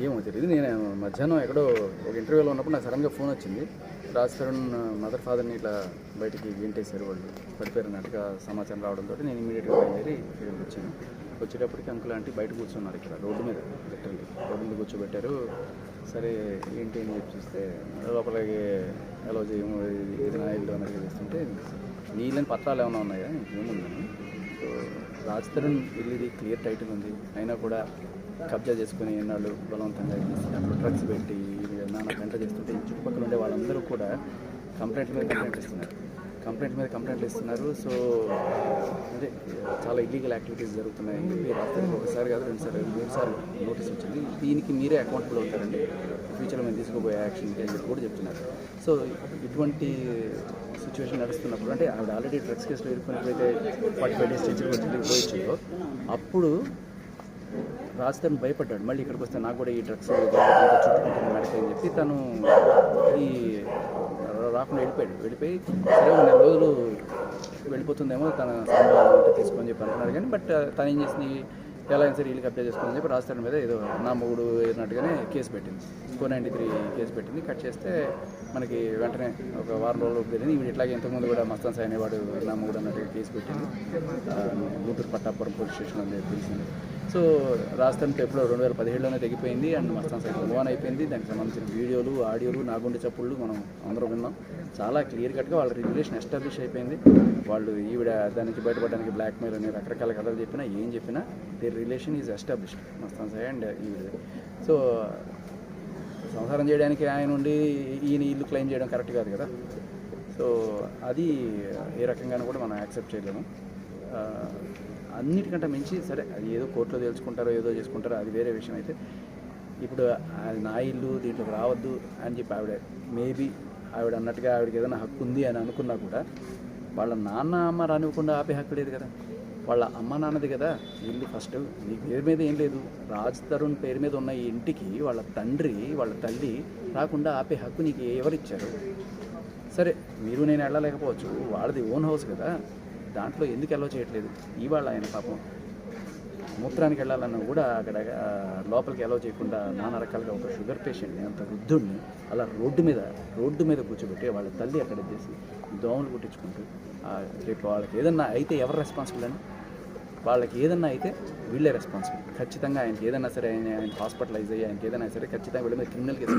ఏమో తెలియదు. నేను మధ్యాహ్నం ఎక్కడో ఒక ఇంటర్వ్యూలో ఉన్నప్పుడు నాకు సడన్గా ఫోన్ వచ్చింది. రాజ్ తరుణ్ మదర్ ఫాదర్ని ఇట్లా బయటికి గెంటేశారు, వాళ్ళు పడిపోయినట్టుగా సమాచారం రావడంతో నేను ఇమీడియట్గా బయలుదేరి ఇక్కడికి వచ్చాను. వచ్చేటప్పటికి అంకుల్ ఆంటీ బయట కూర్చున్నారు, ఇక్కడ రోడ్డు మీద, లిటరల్లీ రోడ్డు మీద కూర్చోబెట్టారు. సరే ఏంటి అని చెప్పి చూస్తే లోపలికి ఎలా చేయము, ఇది నా ఇల్లు అన్నట్టుగా చేస్తుంటే నీళ్ళని పత్రాలు ఏమైనా ఉన్నాయా, ఏముందని. సో రాజ్ తరుణ్ ఇల్లు ఇది క్లియర్ టైటిల్ ఉంది, అయినా కూడా కబ్జా చేసుకుని ఎన్నాళ్ళు బలవంతంగా అక్కడ డ్రగ్స్ పెట్టి నాన్న గంట చేస్తుంటే ఈ చుట్టుపక్కల ఉండే వాళ్ళందరూ కూడా కంప్లైంట్ మీద కంప్లైంట్లు ఇస్తున్నారు. సో అదే చాలా ఇల్లీగల్ యాక్టివిటీస్ జరుగుతున్నాయి. రాత్రికి ఒకసారి కాదు, 2 సార్లు నోటీస్ వచ్చింది. దీనికి మీరే అకౌంటబుల్ అవుతారండి, ఫ్యూచర్లో మేము తీసుకోబోయే యాక్షన్కి అని కూడా చెప్తున్నారు. సో ఇటువంటి సిచ్యువేషన్ నడుస్తున్నప్పుడు, అంటే ఆవిడ ఆల్రెడీ డ్రగ్స్ కేసులో ఇరుక్కున్నప్పుడైతే 45 డేస్ జడ్జిమెంట్ పోయిందో అప్పుడు రాజ్ తరుణ్ భయపడ్డాడు, మళ్ళీ ఇక్కడికి వస్తే నాకు కూడా ఈ డ్రగ్స్ చుట్టుకుంటున్న మెడక అని చెప్పి తను ఈ రాకుండా వెళ్ళిపోయి సరే 2 రోజులు వెళ్ళిపోతుందేమో తన సంబంధం తీసుకొని చెప్పి అనుకున్నాడు. కానీ బట్ తను ఏం చేసింది, ఎలా అయినా సరే వీళ్ళకి అప్లై చేసుకుందని చెప్పి రాజ్ తరుణ్ మీద ఏదో నా మొగుడు ఏదన్నట్టుగానే కేసు పెట్టింది, 493 కేసు పెట్టింది. కట్ చేస్తే మనకి వెంటనే ఒక వారం రోజులు తెలియదు. ఇవి ఇట్లాగే ఇంతకుముందు కూడా మస్తాన్ సాయి అనేవాడు నా మొగుడు అన్నట్టుగా కేసు పెట్టింది, గుంటూరు పట్టాపురం పోలీస్ స్టేషన్ అని తెలిసింది. సో రాజ్ తరుణ్తో ఎప్పుడో 2017లోనే తెగిపోయింది and Mastan Sai move on అయిపోయింది. దానికి సంబంధించిన వీడియోలు, ఆడియోలు, నా గుండె చప్పుళ్ళు మనం అందరం విన్నాం. చాలా క్లియర్ కట్గా వాళ్ళ రిలేషన్ ఎస్టాబ్లిష్ అయిపోయింది. వాళ్ళు ఈవిడ దాని నుంచి బయటపడడానికి బ్లాక్మెయిల్ అని రకరకాల కథలు చెప్పినా ఏం చెప్పినా their relation is established, Mastan Sai and ఈవిడ. సో సంసారం చేయడానికి ఆయన ఉండి ఈయన ఇల్లు క్లెయిమ్ చేయడం కరెక్ట్ కాదు కదా. సో అది ఏ రకంగానూ కూడా మనం యాక్సెప్ట్ చేయలేము. అన్నిటికంటే మించి సరే అది ఏదో కోర్టులో తెలుసుకుంటారో ఏదో చేసుకుంటారో అది వేరే విషయం. అయితే ఇప్పుడు అది నా ఇల్లు, దీంట్లోకి రావద్దు అని చెప్పి మేబీ ఆవిడ అన్నట్టుగా ఆవిడకి ఏదైనా హక్కు ఉంది అని అనుకున్నా కూడా వాళ్ళ నాన్న అమ్మ రానివ్వకుండా ఆపే హక్కు లేదు కదా, వాళ్ళ అమ్మ నాన్నది కదా ఇల్లు. ఫస్ట్ నీ పేరు మీద ఏం లేదు, రాజ్ తరుణ్ పేరు మీద ఉన్న ఈ ఇంటికి వాళ్ళ తండ్రి వాళ్ళ తల్లి రాకుండా ఆపే హక్కు నీకు ఎవరిచ్చారు? సరే మీరు నేను వెళ్ళలేకపోవచ్చు, వాళ్ళది ఓన్ హౌస్ కదా, దాంట్లో ఎందుకు అలో చేయట్లేదు? ఇవాళ ఆయన పాపం మూత్రానికి వెళ్ళాలన్నా కూడా అక్కడ లోపలికి అలో చేయకుండా నానా రకాలుగా ఒక షుగర్ పేషెంట్ని, అంత వృద్ధుడిని అలా రోడ్డు మీద కూర్చోబెట్టి వాళ్ళ తల్లి అక్కడ చేసి దోమలు కుట్టించుకుంటూ రేపు వాళ్ళకి ఏదన్నా అయితే ఎవరు రెస్పాన్సిబుల్ అని? వాళ్ళకి ఏదన్నా అయితే వీళ్ళే రెస్పాన్సిబుల్ ఖచ్చితంగా. ఆయనకి ఏదన్నా సరే ఆయన హాస్పిటలైజ్ అయ్యి ఆయనకి ఏదైనా సరే ఖచ్చితంగా వీళ్ళ మీద క్రిమినల్ కేసు